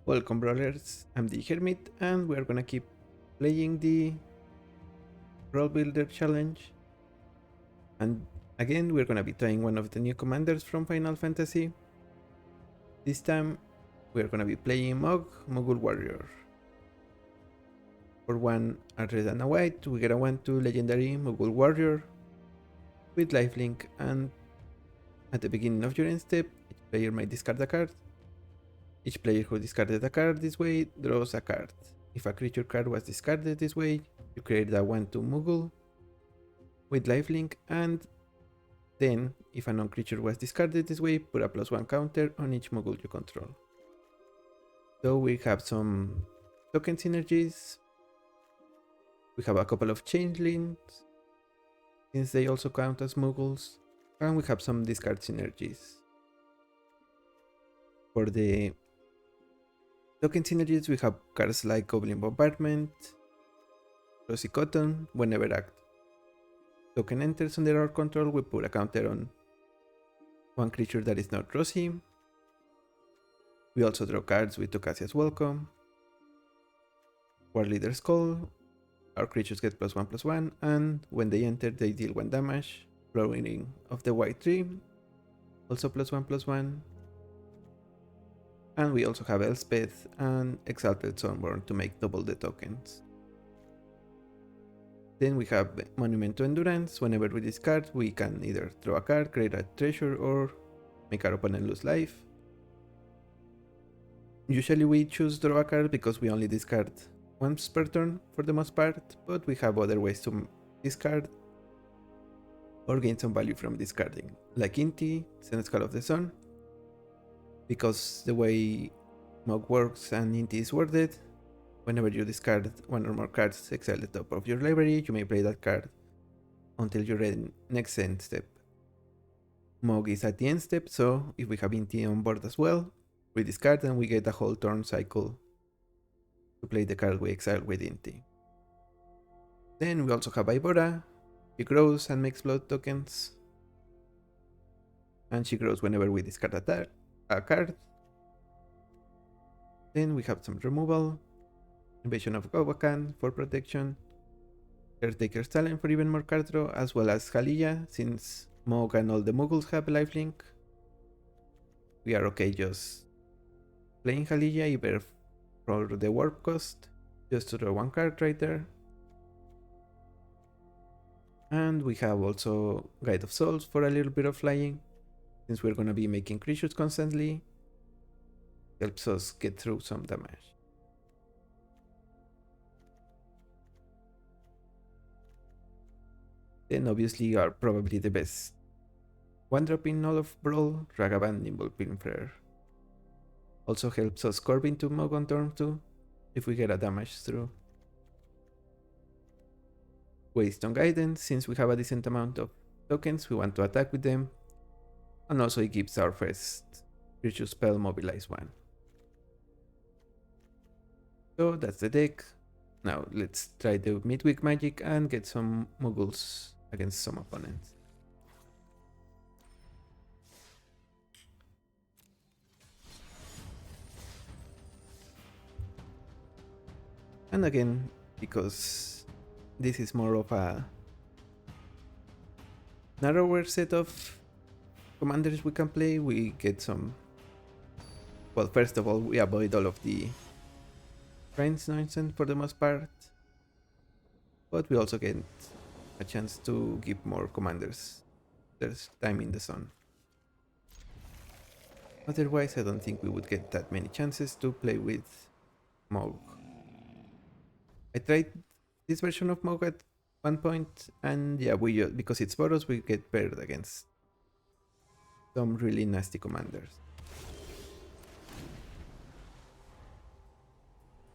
Welcome brawlers, I'm the Hermit and we're gonna keep playing the Brawl Builder Challenge. And again we're gonna be trying one of the new commanders from Final Fantasy. This time we're gonna be playing Moogle Warrior. For one a red and a white, we get a 1/2 legendary Moogle Warrior with lifelink, and at the beginning of your end step, each player may discard a card. Each player who discarded a card this way draws a card. If a creature card was discarded this way, you create a 1/2 Moogle with lifelink, and then if a non-creature was discarded this way, put a +1 counter on each Moogle you control. So we have some token synergies. We have a couple of changelings, since they also count as Moogles, and we have some discard synergies. For the token synergies, we have cards like Goblin Bombardment, Rosy Cotton. Whenever a token enters under our control, we put a counter on one creature that is not Rosy. We also draw cards with Tocasia's Welcome, War Leader's Call. Our creatures get +1/+1, and when they enter, they deal 1 damage. Flowering of the White Tree, also +1/+1. And we also have Elspeth and Exalted Sunborn to make double the tokens. Then we have Monument to Endurance. Whenever we discard, we can either draw a card, create a treasure, or make our opponent lose life. Usually we choose draw a card because we only discard once per turn for the most part, but we have other ways to discard or gain some value from discarding, like Inti, Senescal of the Sun. Because the way Mog works and Inti is worded, whenever you discard one or more cards exile the top of your library, you may play that card until your next end step. Mog is at the end step, so if we have Inti on board as well, we discard and we get a whole turn cycle to play the card we exile with Inti. Then we also have Ibora. She grows and makes blood tokens, and she grows whenever we discard a card. Then we have some removal, Invasion of Gowakan for protection, Caretaker's Talent for even more card draw, as well as Haliyah, since Mog and all the Moogles have lifelink. We are okay just playing Haliyah either for the warp cost, just to draw one card right there. And we have also Guide of Souls for a little bit of flying, since we're gonna be making creatures constantly. Helps us get through some damage. Then obviously are probably the best one drop in all of Brawl, Ragavan Nimble Pinflare. Also helps us curve into Mog on turn 2 if we get a damage through. Waste on Guidance, since we have a decent amount of tokens, we want to attack with them. And also it gives our first creature spell Mobilize 1. So that's the deck. Now let's try the Midweek magic and get some Moogles against some opponents. And again, because this is more of a narrower set of commanders we can play, we get some... Well, first of all, we avoid all of the Friends nonsense for the most part, but we also get a chance to give more commanders there's time in the sun. Otherwise, I don't think we would get that many chances to play with Mog. I tried this version of Mog at one point, and yeah, because it's Boros, we get paired against some really nasty commanders.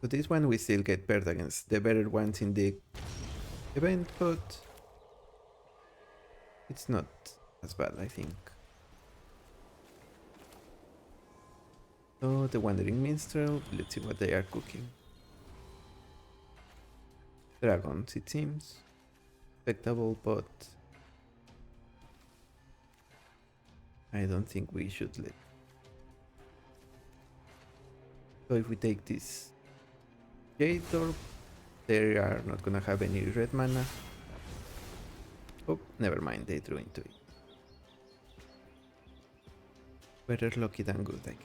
So this one we still get paired against the better ones in the event, but it's not as bad, I think. So the Wandering Minstrel, let's see what they are cooking. Dragons, it seems. Respectable, but I don't think we should let. So if we take this Jade Orb, they are not gonna have any red mana. Oh, never mind, they drew into it. Better lucky than good, I guess.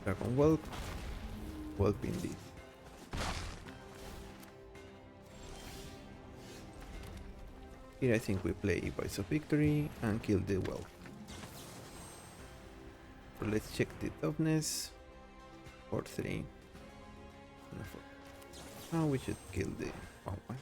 Dragon Whelp. Whelp indeed. Here I think we play Voice of Victory and kill the Whelp. So let's check the toughness. 4-3. No, 4. Now we should kill the 1-1.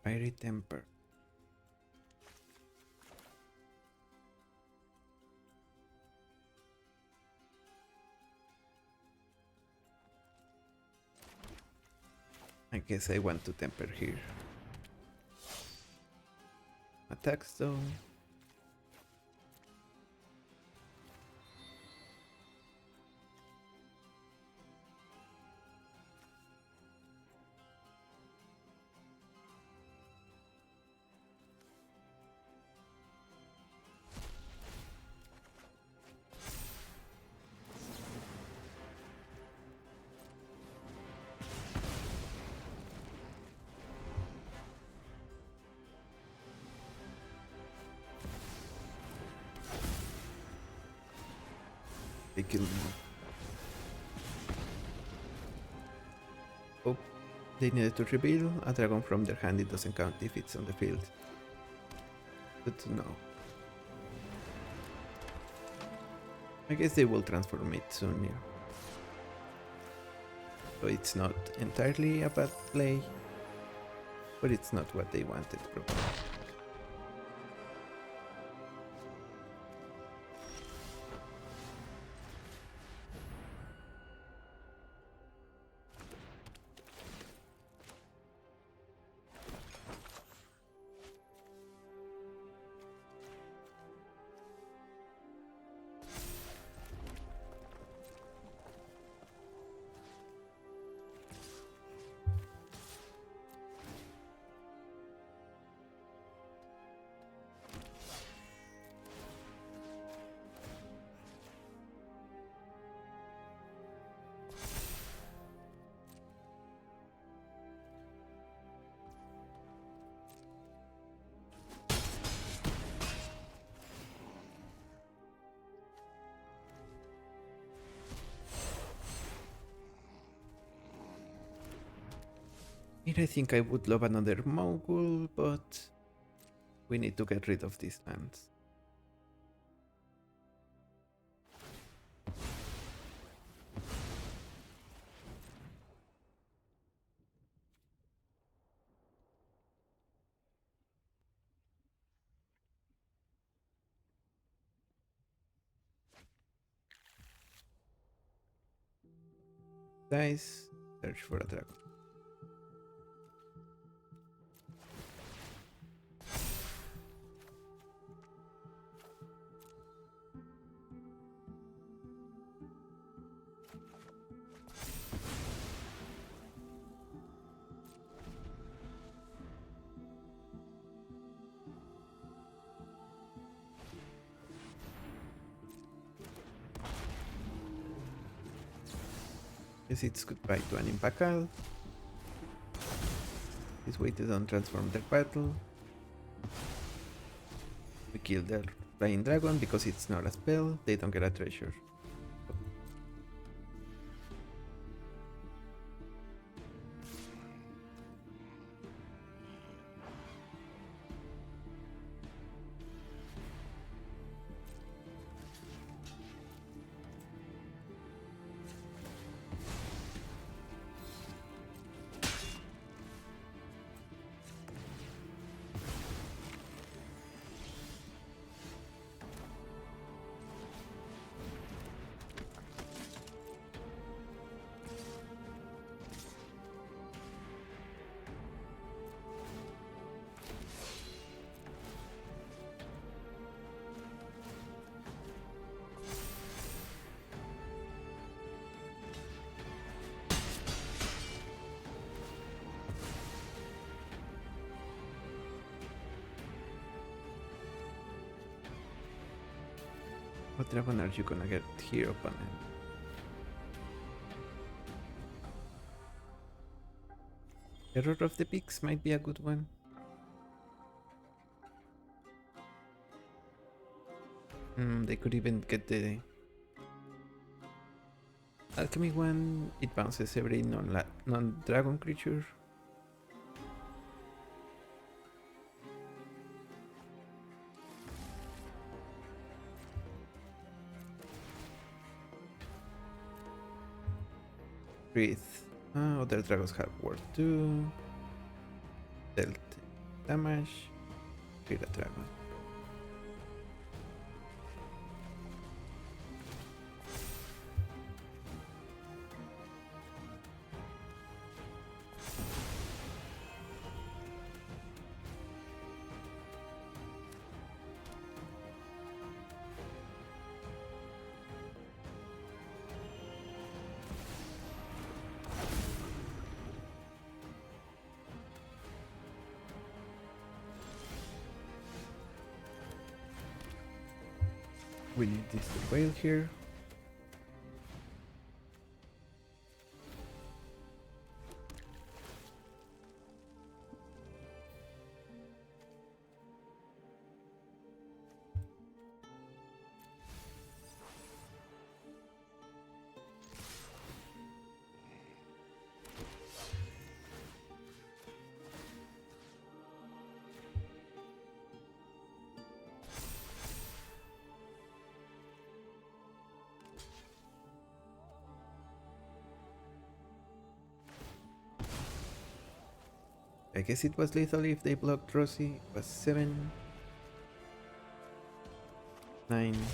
Fiery Temper. I guess I want to temper here. Attacks though. They killed me. Oh, they needed to reveal a dragon from their hand. It doesn't count if it's on the field. Good to know. I guess they will transform it soon, yeah. So it's not entirely a bad play, but it's not what they wanted, probably. Here I think I would love another Moogle, but we need to get rid of these lands. Dice, search for a dragon. Guess it's goodbye to an Impakal. He's waited on transform their battle. We kill their flying dragon because it's not a spell, they don't get a treasure. What dragon are you gonna get here, opponent? Terror of the Peaks might be a good one. They could even get the alchemy one. It bounces every non-dragon creature. Breathe. Other dragons have ward 2. Dealt damage. Clear a dragon. We need this whale here. I guess it was lethal if they blocked Rossi. It was 7, 9, 7.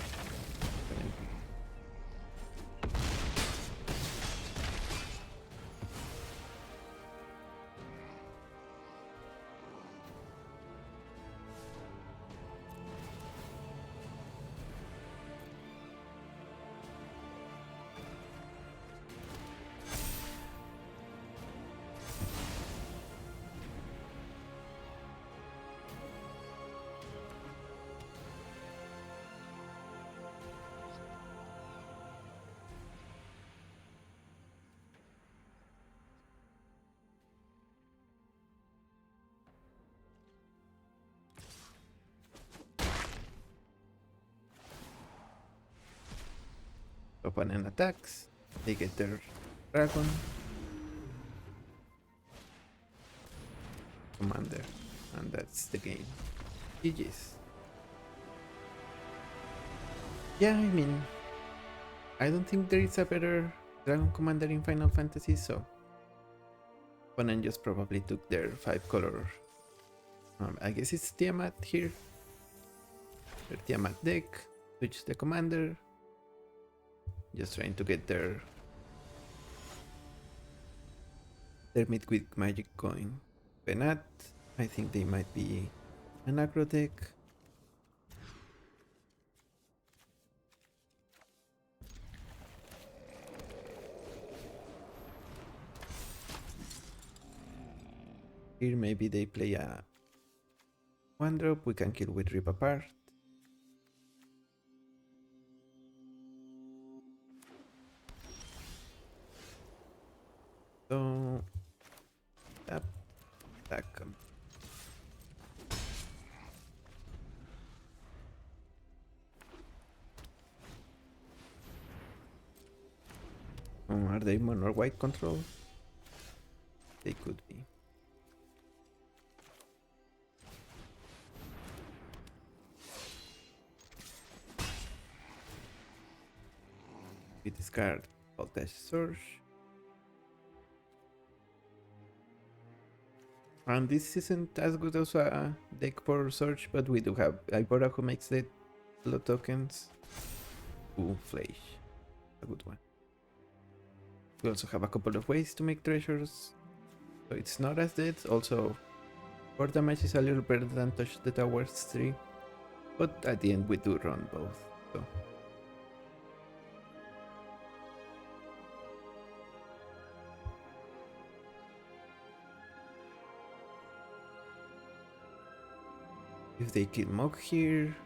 Opponent attacks, they get their dragon, commander, and that's the game. GG's. Yeah, I mean, I don't think there is a better dragon commander in Final Fantasy, so opponent just probably took their 5-color. I guess it's Tiamat here. Their Tiamat deck, switch the commander. Just trying to get their Midweek magic going. Penat, I think they might be an aggro deck. Here maybe they play a 1-drop, we can kill with Rip Apart. So, tap, attack. Are they mono or white control? They could be. We discard Voltage Surge. And this isn't as good as a deck for Surge, but we do have Ibora who makes the blood tokens. Ooh, Flash. A good one. We also have a couple of ways to make treasures. So it's not as dead. Also, 4 damage is a little better than Touch the Towers 3. But at the end we do run both. So. If they kill Mog here,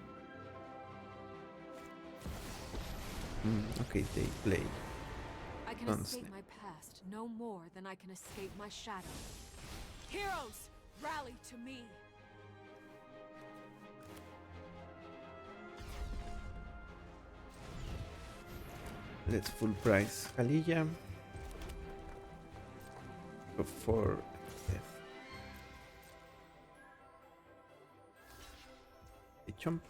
Okay, they play. I can escape my past no more than I can escape my shadow. Heroes, rally to me! Let's full price Halilla. Go for death. A jump.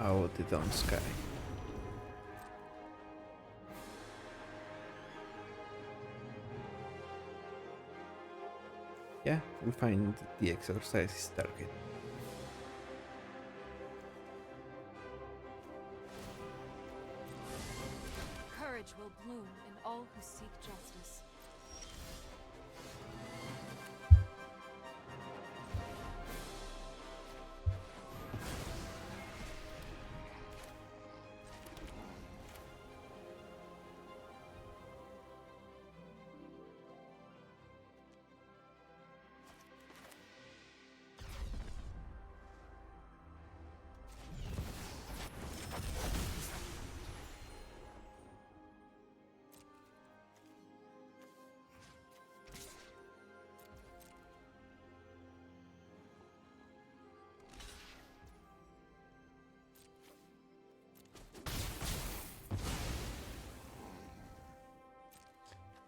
Out the dawn sky. Yeah, we find the exercise target. Courage will bloom in all who seek justice.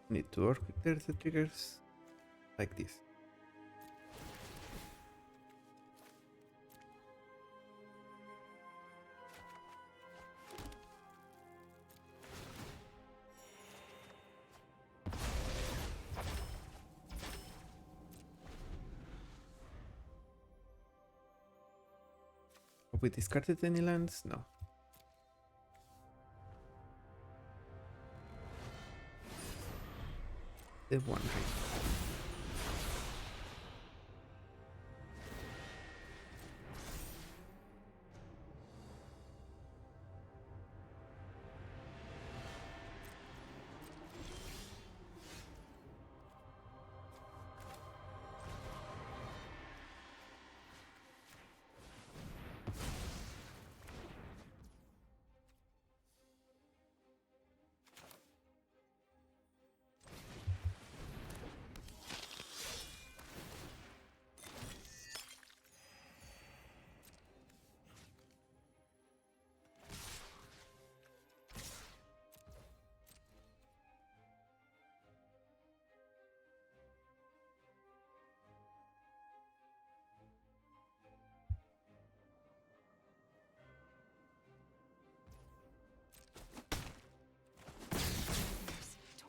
Need to order the triggers like this. Have we discarded any lands? No. The one right.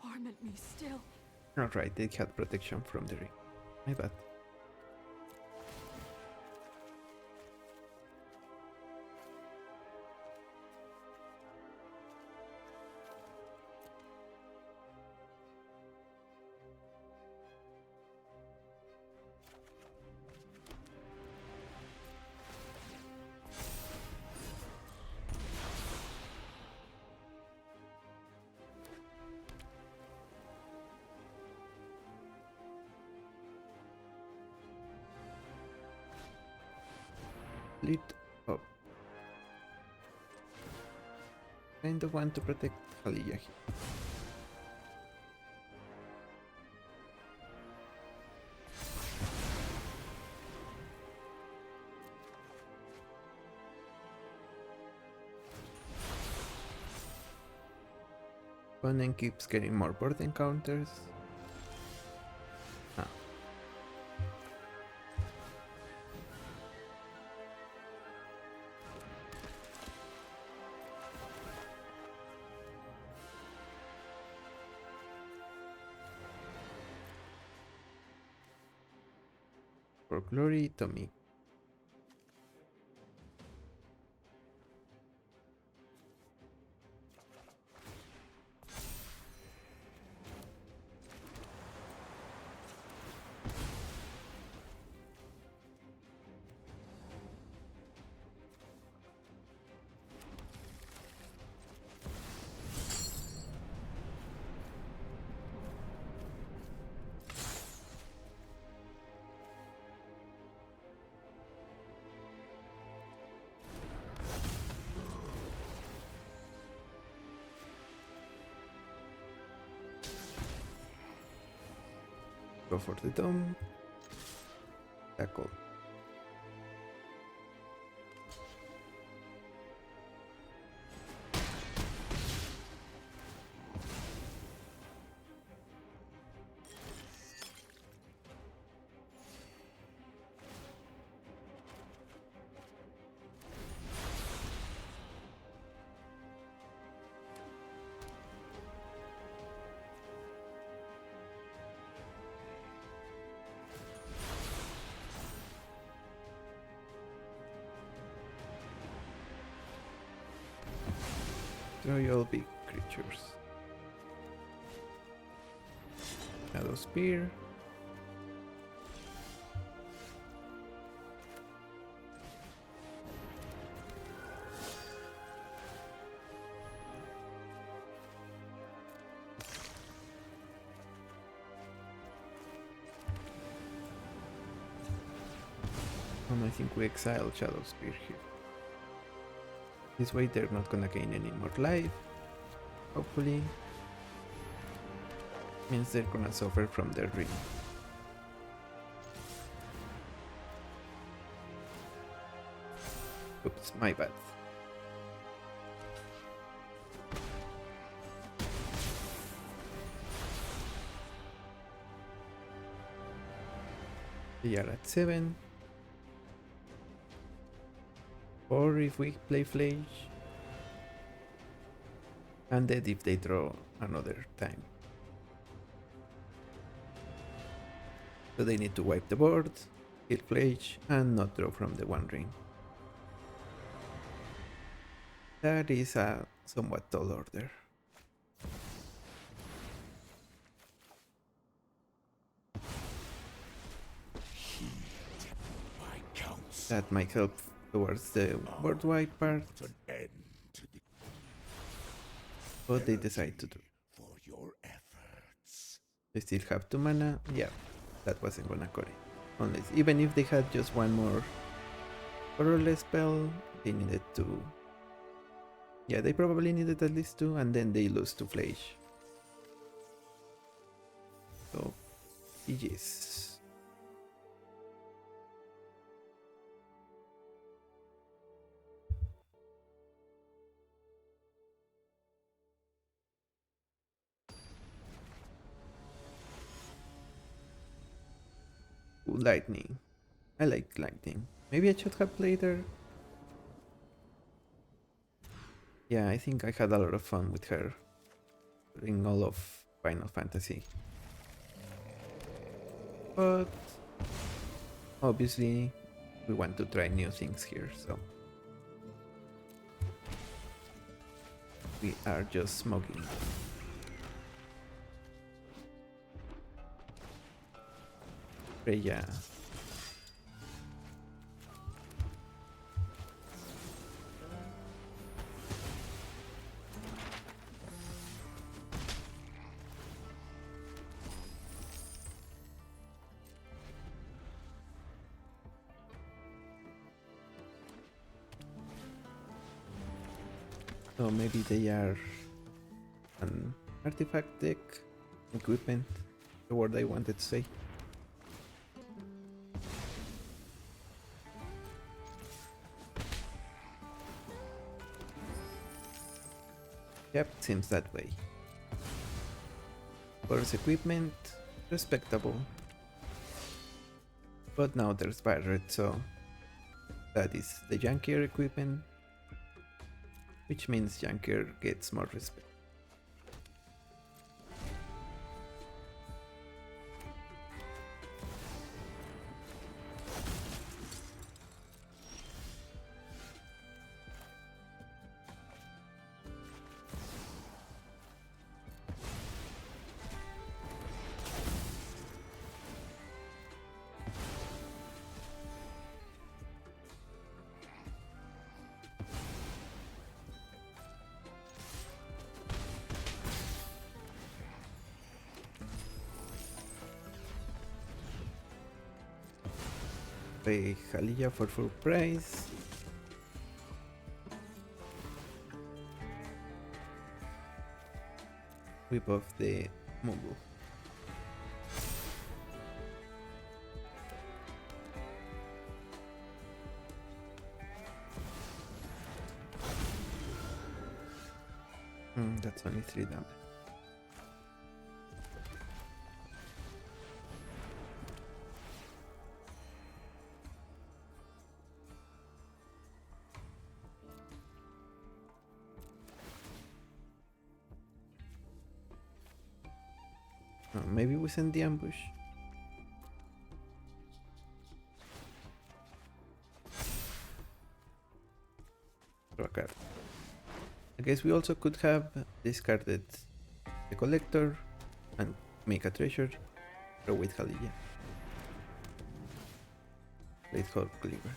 Torment me still. Alright, they had protection from the ring. My bad. Split up. Kind of want to protect Halilla here. Opponent keeps getting more board encounters. Ah. For glory, Tommy. Go for the dome. Tackle. Destroy all big creatures. Shadow Spear. And I think we exile Shadow Spear here. This way they're not gonna gain any more life. Hopefully. Means they're gonna suffer from their dream. Oops, my bad. They are at 7. Or if we play Flage. And dead if they draw another time. So they need to wipe the board, kill Flage, and not draw from the One Ring. That is a somewhat tall order. That might help towards the worldwide part, but they decide to do. They still have 2 mana. Yeah, that wasn't gonna cut it. Unless, even if they had just one more colorless spell, they needed to. Yeah, they probably needed at least 2, and then they lose to Flage. So, GG's. Ooh, lightning. I like lightning. Maybe I should have played her. Yeah, I think I had a lot of fun with her during all of Final Fantasy. But obviously we want to try new things here, so we are just Mogging. Freya. So maybe they are an artifact deck, equipment, the word I wanted to say. Yep, seems that way. Force equipment, respectable. But now there's Barret, so that is the junkier equipment, which means junkier gets more respect. Pay Jalilla for full price. We buff the Moogle. That's only 3 damage. Maybe we send the ambush. Draw a card. I guess we also could have discarded the collector and make a treasure. Or wait, Halija. Let's go Cleaver.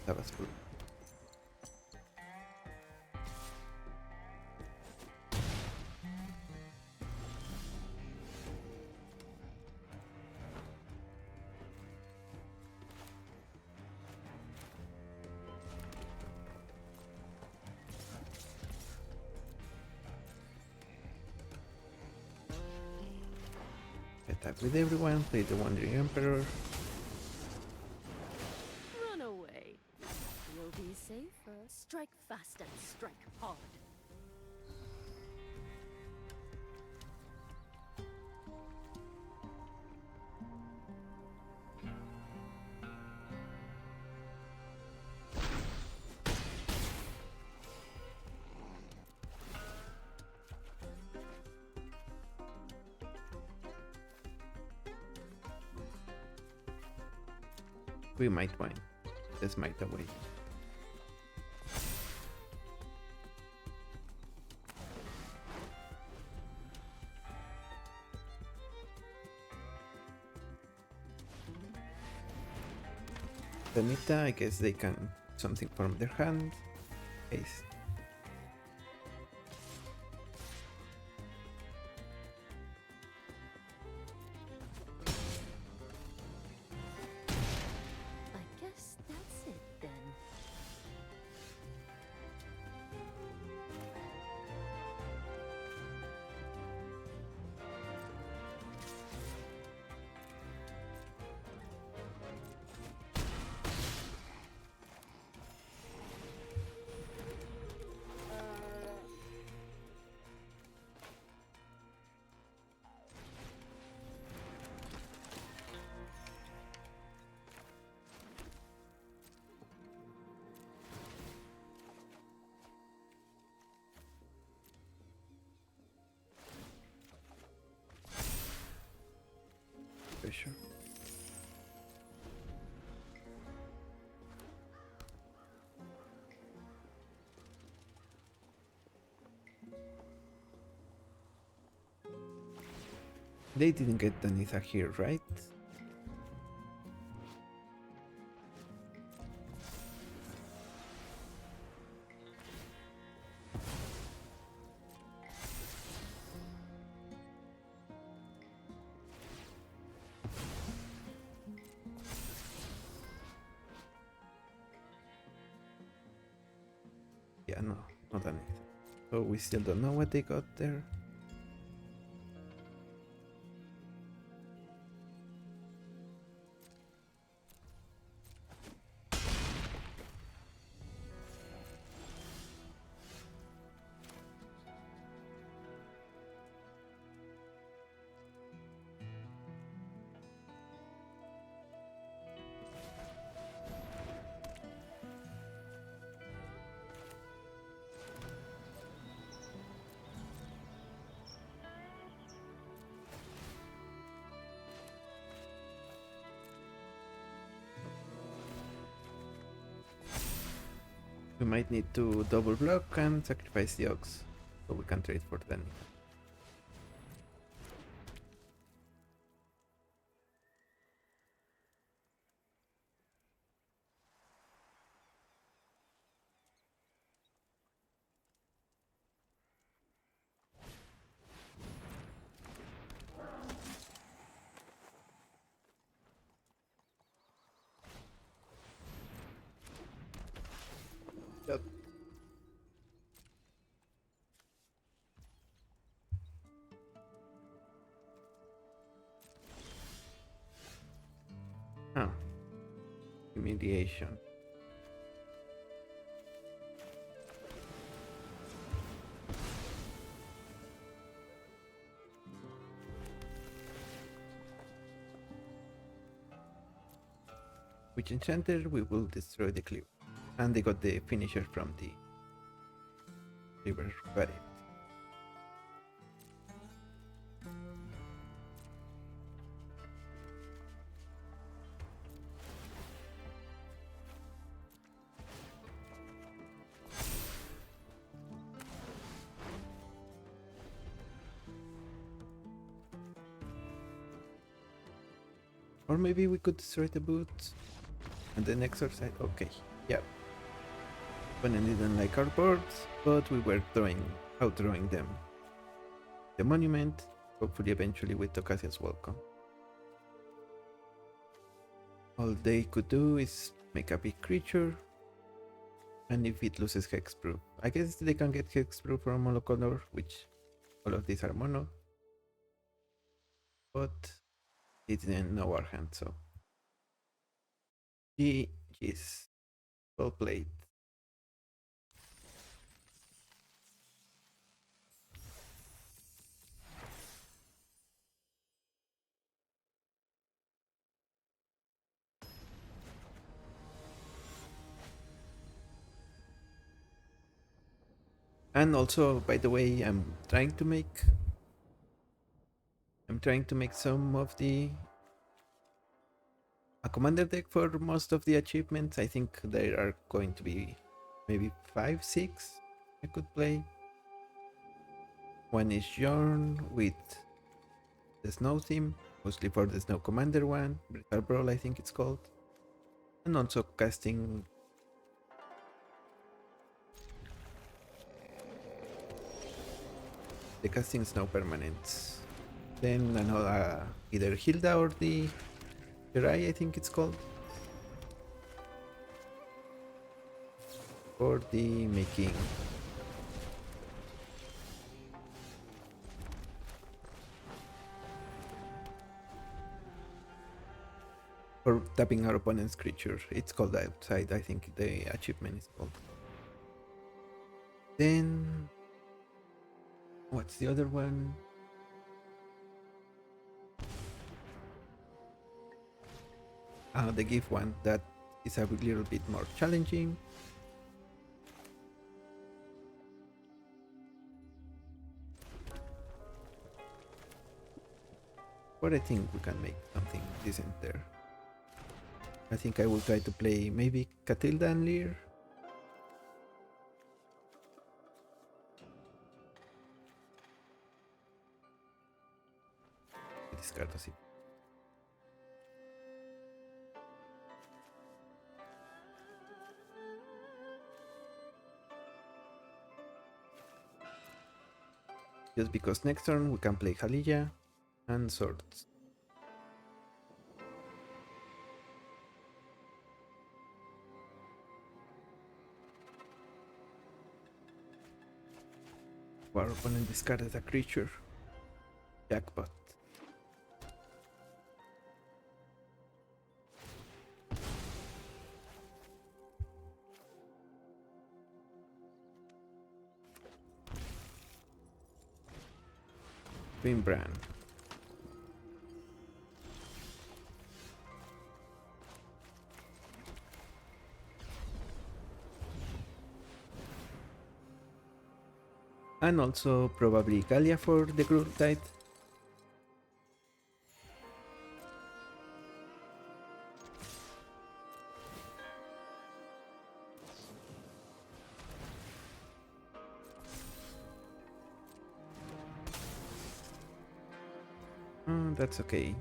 That was cool. Attack with everyone, play the Wandering Emperor. Run away. You'll be safer. Strike fast and strike hard. We might win. This might away. Benita, I guess they can something from their hand. Heist. I guess that's it then. Sure. They didn't get the Nitha here, right? Yeah, no, not anything. So we still don't know what they got there. We might need to double block and sacrifice the Ox, so we can trade for them. Yep. Oh. Humiliation. Which enchanter we will destroy the cleaver. And they got the finisher from the cleaver. Got it. Or maybe we could destroy the boots and then exorcise. Okay, yeah. Opponent didn't like our boards, but we were outthrowing them. The monument, hopefully eventually with Tocasia's welcome. All they could do is make a big creature, and if it loses hexproof, I guess they can get hexproof from monocolor, which all of these are mono, but it didn't know our hand, so GG's. Well played. And also, by the way, I'm trying to make some of the a commander deck for most of the achievements. I think there are going to be maybe 5, 6 I could play. One is Jorn with the snow theme, mostly for the snow commander one, Brawl I think it's called. And also casting snow permanents. Then another either Hilda or the Jirai I think it's called. For the making for tapping our opponent's creature. It's called outside, I think the achievement is called. Then what's the other one? The gift one that is a little bit more challenging. But I think we can make something decent there. I think I will try to play maybe Catilda and Lear. Discard así. Just because next turn we can play Halija and Swords. Our opponent discarded a creature. Jackpot. Twinbrand. And also probably Gallia for the Grultide. That's okay.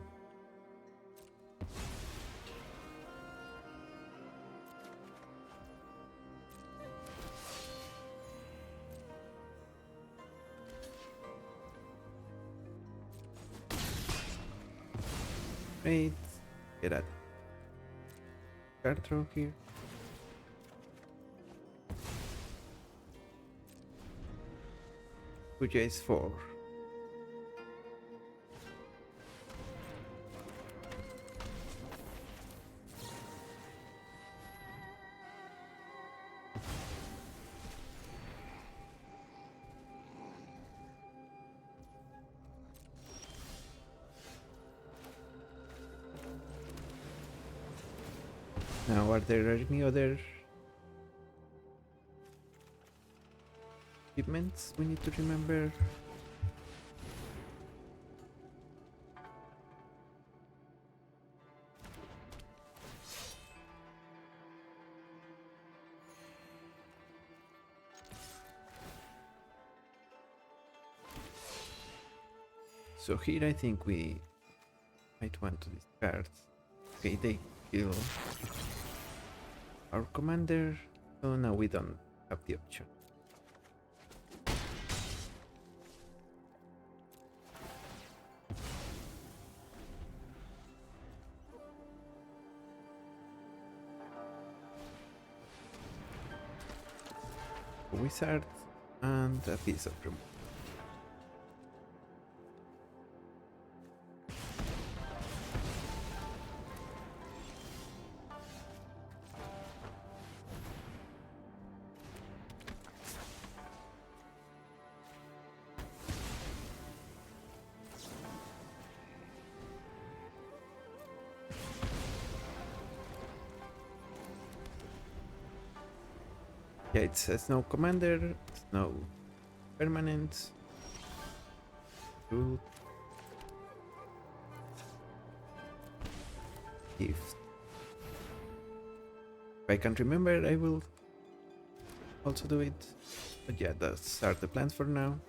Wait, get a card throw here. Puja is 4. Now, are there any other achievements we need to remember? So here I think we might want to discard. Okay, they kill our commander, so now we don't have the option. Wizard and a piece of removal. Yeah, it says no commander, no permanents. Good. If I can remember, I will also do it. But yeah, those are the plans for now.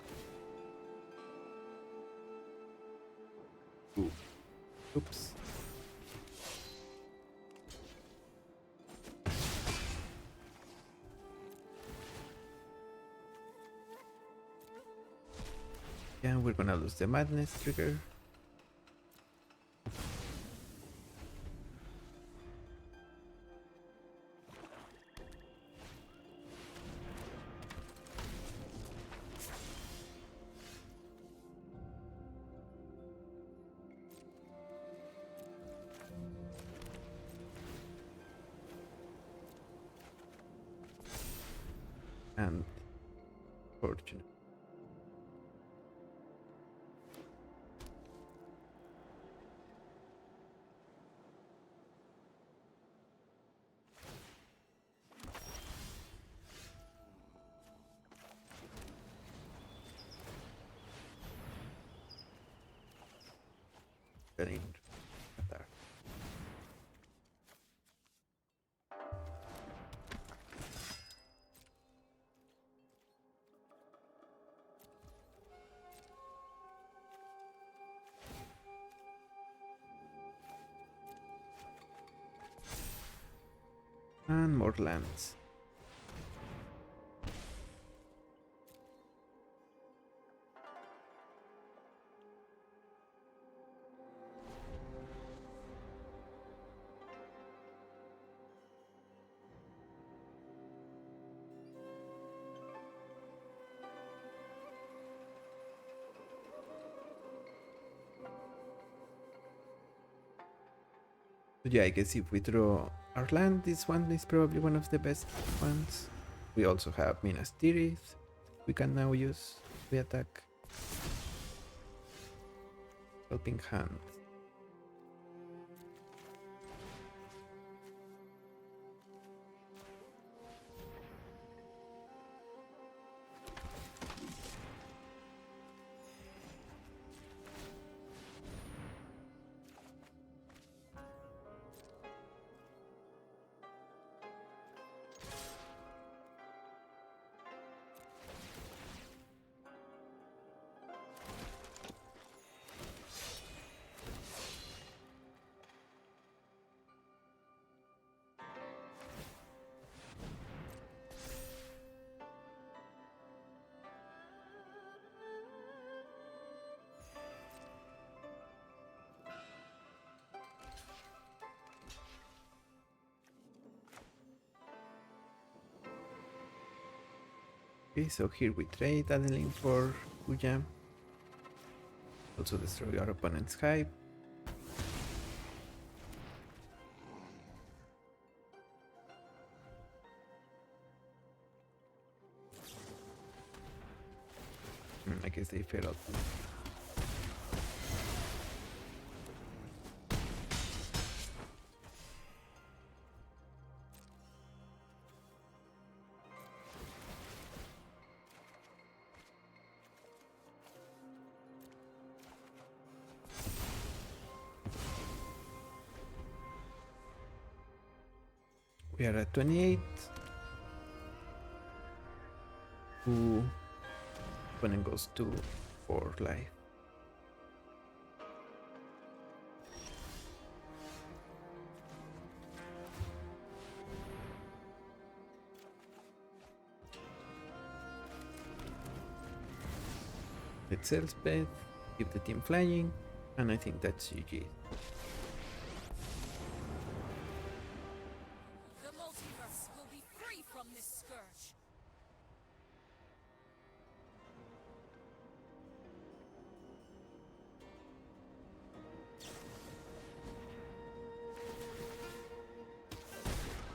Ooh. Oops. Yeah, we're gonna lose the madness trigger. And fortunate. Getting attack. And more lands. So yeah, I guess if we draw our land, this one is probably one of the best ones. We also have Minas Tirith we can now use the attack. Helping Hand. Okay, so here we trade Adeline for Uya. Also destroy our opponent's hive. I guess they failed. We are at 28. Ooh. Opponent goes to 4 life. Let's Elspeth, keep the team flying, and I think that's GG. The multiverse will be free from this scourge.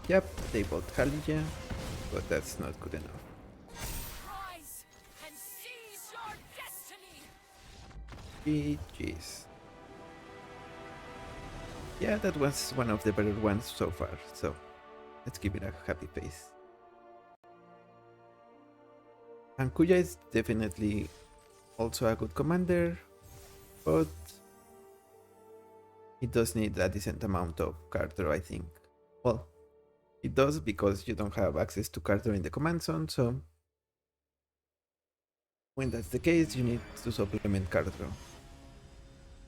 Yep, they bought Halija, but that's not good enough. Rise and seize your destiny. GG's. Yeah, that was one of the better ones so far, so let's give it a happy face. And Kuya is definitely also a good commander, but it does need a decent amount of card draw, I think. Well, it does because you don't have access to card draw in the command zone, so when that's the case, you need to supplement card draw.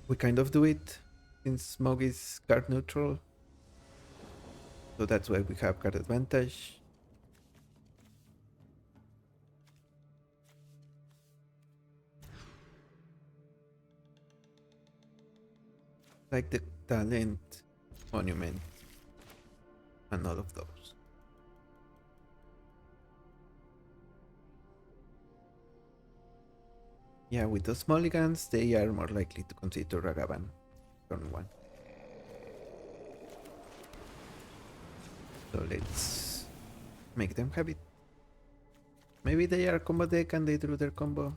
We kind of do it since Mog is card neutral, so that's why we have card advantage. Like the talent, monument, and all of those. Yeah, with those mulligans, they are more likely to consider Ragavan turn 1. So let's make them have it. Maybe they are combo deck and they drew their combo,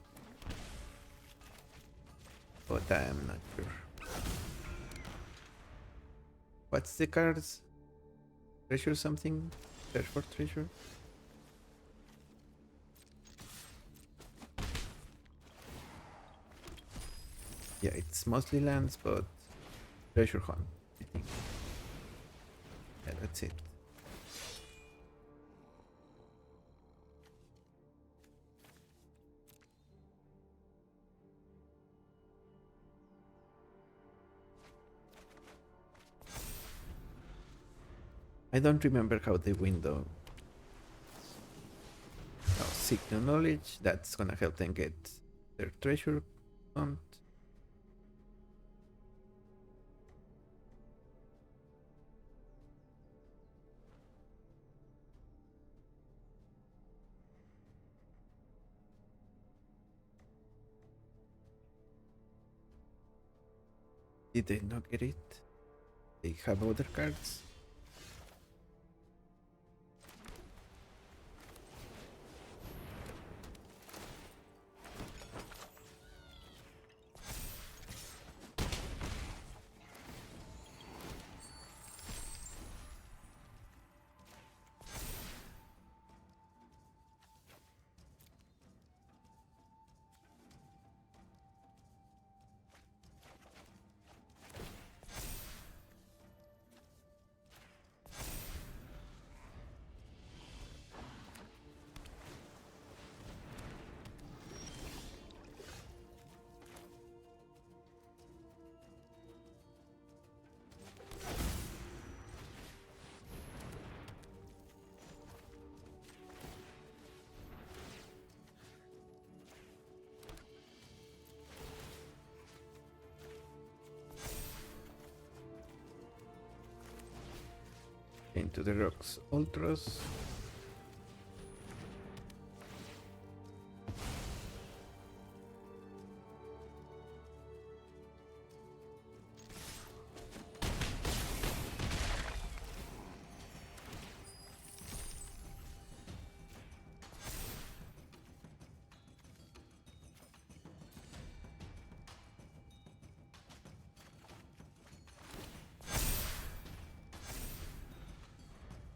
but I'm not sure. What's the cards? Treasure something? Search for treasure? Yeah, it's mostly lands, but treasure hunt, I think. Yeah, that's it. I don't remember how they win though. Oh, seek new knowledge, that's gonna help them get their treasure hunt. Did they not get it? They have other cards. Into the rocks, ultras.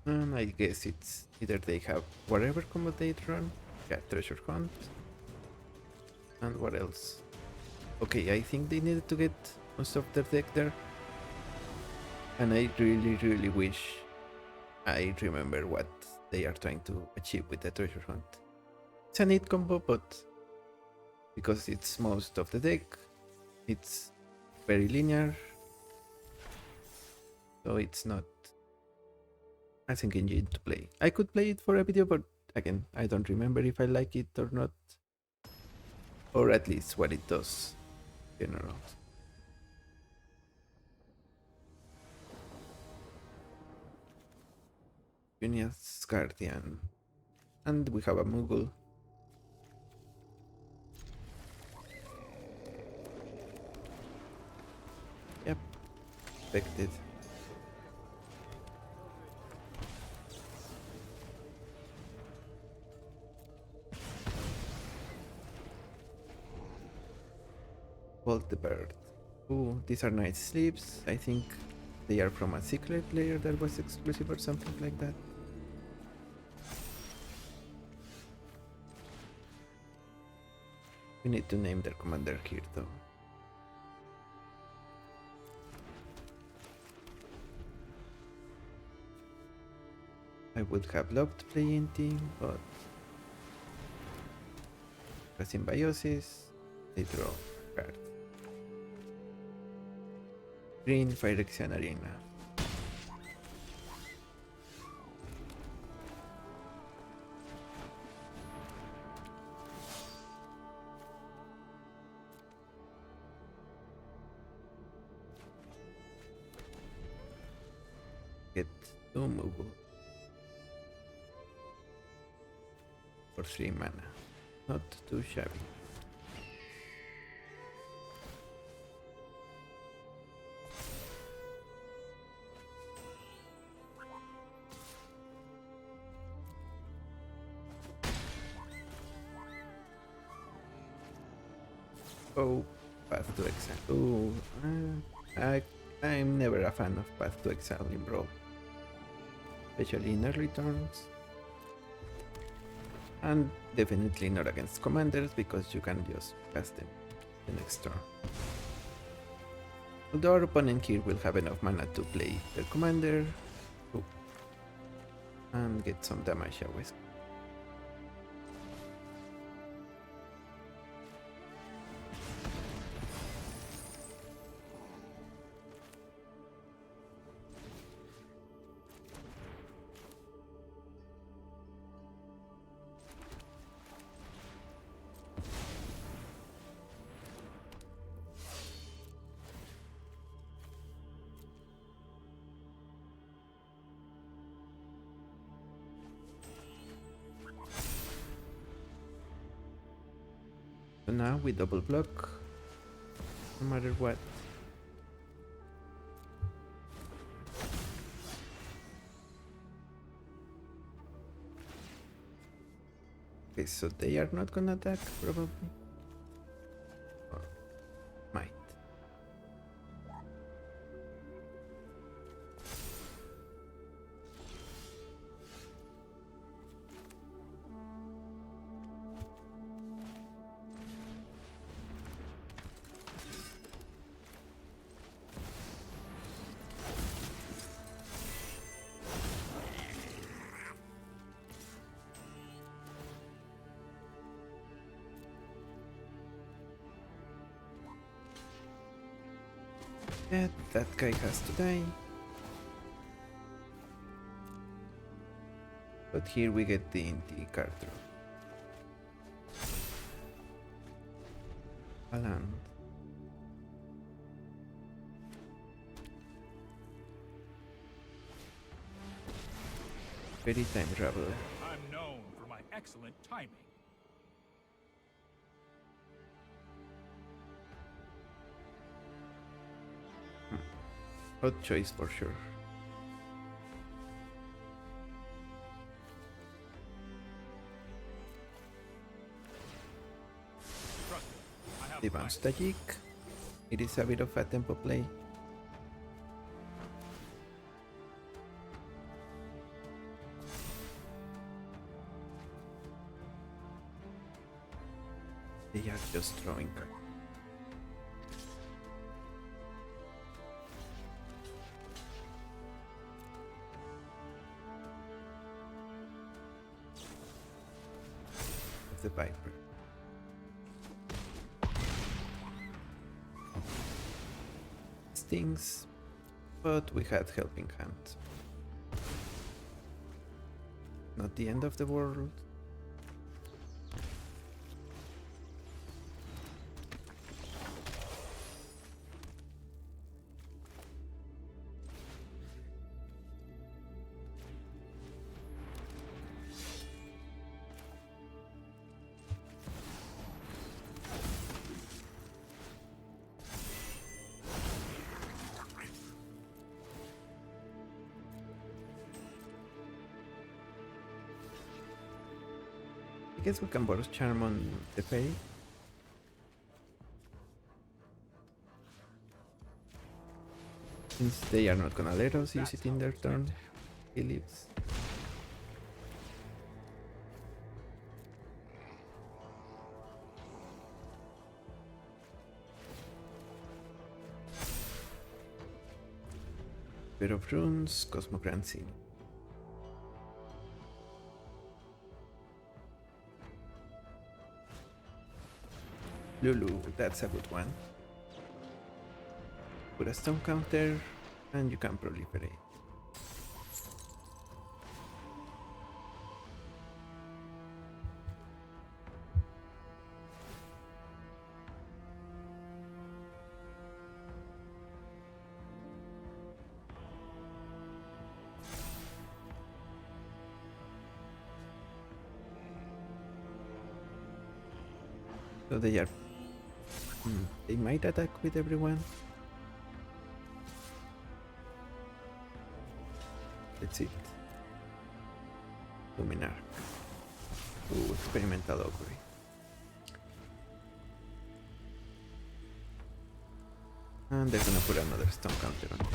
And I guess it's either they have whatever combo they run, yeah, treasure hunt, and what else? Okay, I think they needed to get most of their deck there, and I really wish I remember what they are trying to achieve with the treasure hunt. It's a neat combo, but because it's most of the deck, it's very linear, so it's not I think engine to play. I could play it for a video, but again, I don't remember if I like it or not, or at least what it does in general. Junior's Guardian, and we have a Moogle. Yep, expected. Bolt the Bird. Ooh, these are nice sleeves. I think they are from a secret layer that was exclusive or something like that. We need to name their commander here though. I would have loved to play Inti, but because Symbiosis, they draw a card. Green Phyrexian Arena. Get 2 Moogle for 3 mana. Not too shabby. Oh, Path to Exile. Oh, I'm never a fan of Path to Exile in Brawl, especially in early turns. And definitely not against commanders because you can just cast them the next turn. Although our opponent here will have enough mana to play their commander and get some damage away. So now we double block no matter what. Okay, so they are not gonna attack probably. Or might. Yeah, that guy has to die. But here we get the Inti card draw. A land. Very time traveler. I'm known for my excellent timing. Odd choice for sure. Trust me, I have The bounce Tajik. It is a bit of a tempo play. They are just drawing cards. the Viper. Stings, but we had Helping Hand. Not the end of the world. I guess we can borrow Charm on the pay. Since they are not gonna let us use it in their turn, he leaves. Pair of Runes, Cosmocrancy. Lulu, that's a good one. Put a stone counter and you can proliferate. So they are they might attack with everyone. That's it. Luminar. Ooh, experimental augury. And they're gonna put another stone counter on it.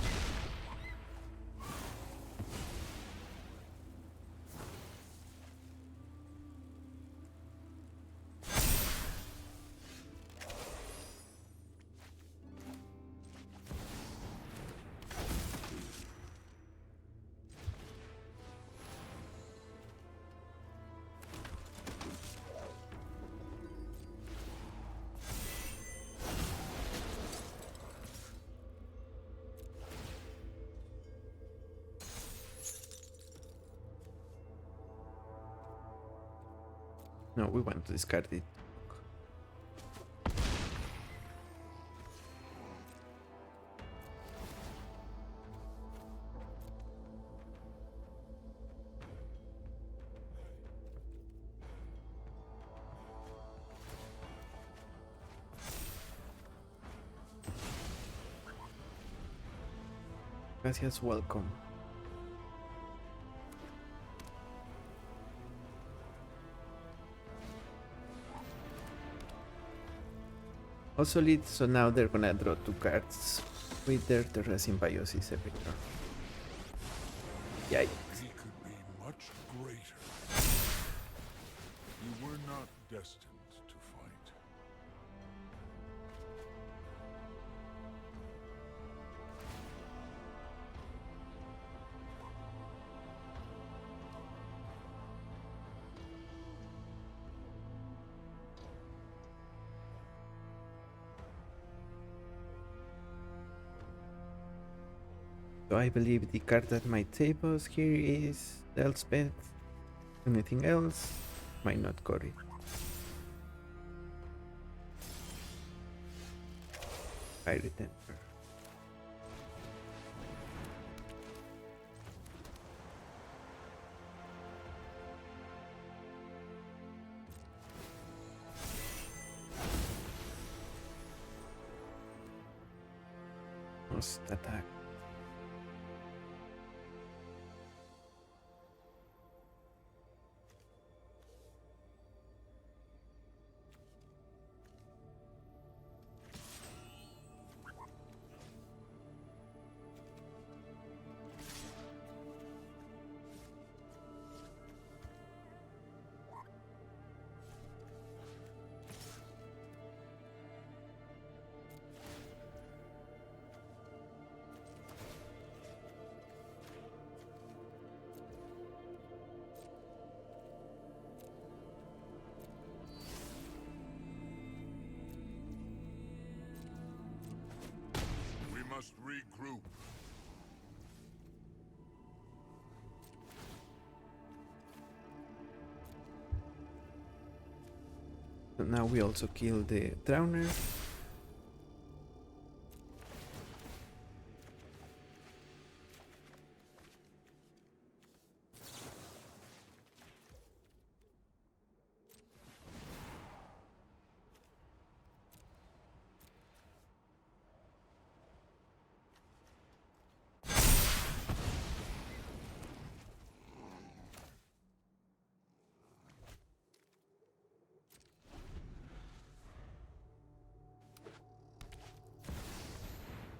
No, we want to discard it. Gracias, welcome. Also lead, so now they're gonna draw 2 cards with their Terra Symbiosis every turn. Yikes. He could be much greater. You were not destined to fight. So I believe the card that might save us here is Elspeth. Anything else might not cut it. Pirate Emperor. Must attack. must regroup. So now we also kill the Drowner.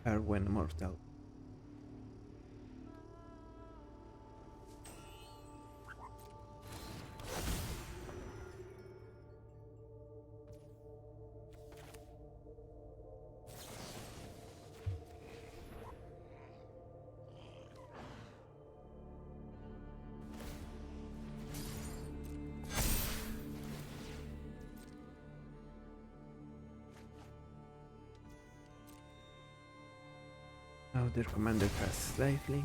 Are when mortal. Now their commander has lifelink.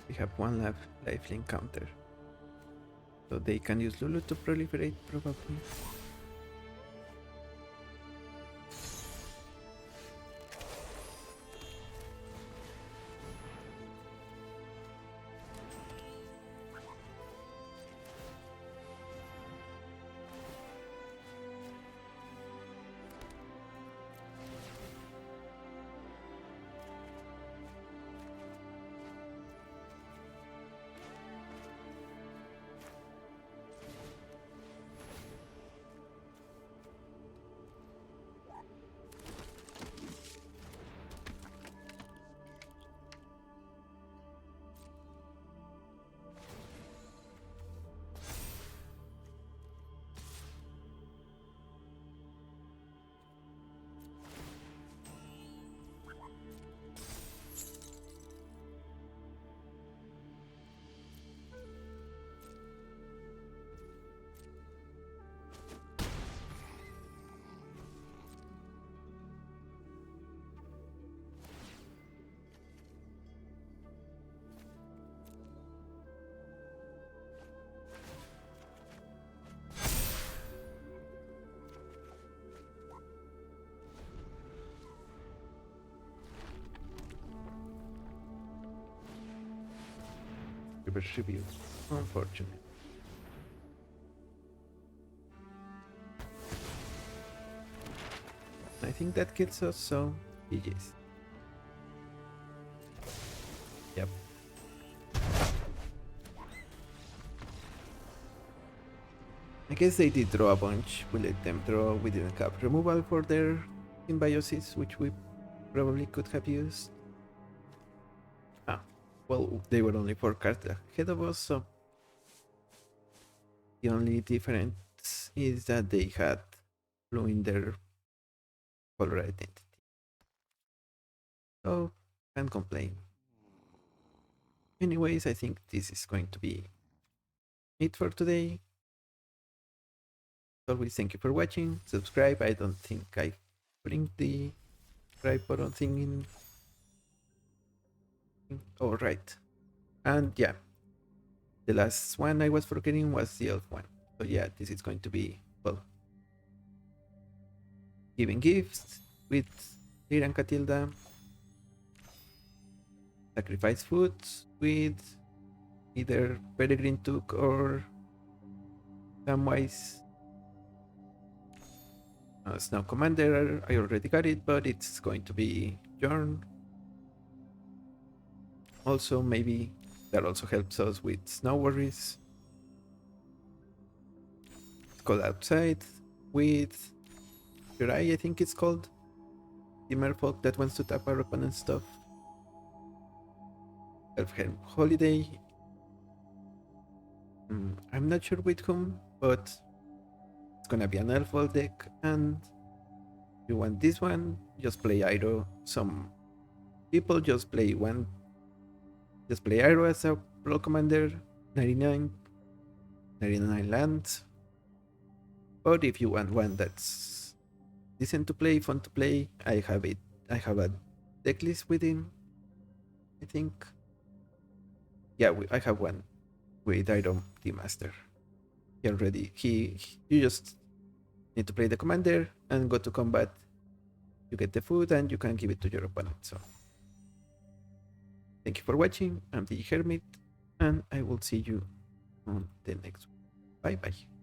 We have one lifelink counter. So they can use Lulu to proliferate probably. Reverse review. Unfortunate. I think that kills us, so GG's. Yep. I guess they did draw a bunch. We let them draw. We didn't have removal for their symbiosis, which we probably could have used. Ah, well, they were only 4 cards ahead of us, so the only difference is that they had blue in their color identity. So, can't complain. Anyways, I think this is going to be it for today. As always, thank you for watching. Subscribe. I don't think I bring the subscribe button thing in. Oh, right. And yeah, the last one I was forgetting was the elf one. So yeah, this is going to be, well, giving gifts with Lyra and Catilda. Sacrifice foods with either Peregrine Took or Samwise. Snow Commander, I already got it, but it's going to be Jorn. Also, maybe that also helps us with Snow Worries. It's called Outside with Jurai, I think it's called. The merfolk that wants to tap our opponent's stuff. Elfhelm Holiday. I'm not sure with whom, but it's gonna be an elf wall deck, and if you want this one, just play Iroh. Some people just play Iroh as a Brawl commander, 99 lands. But if you want one that's decent to play, fun to play, I have it. I have a deck list within, I think. Yeah, I have one with Iroh the Master. You just need to play the commander and go to combat. You get the food and you can give it to your opponent. So thank you for watching. I'm the Hermit, and I will see you on the next one. Bye bye.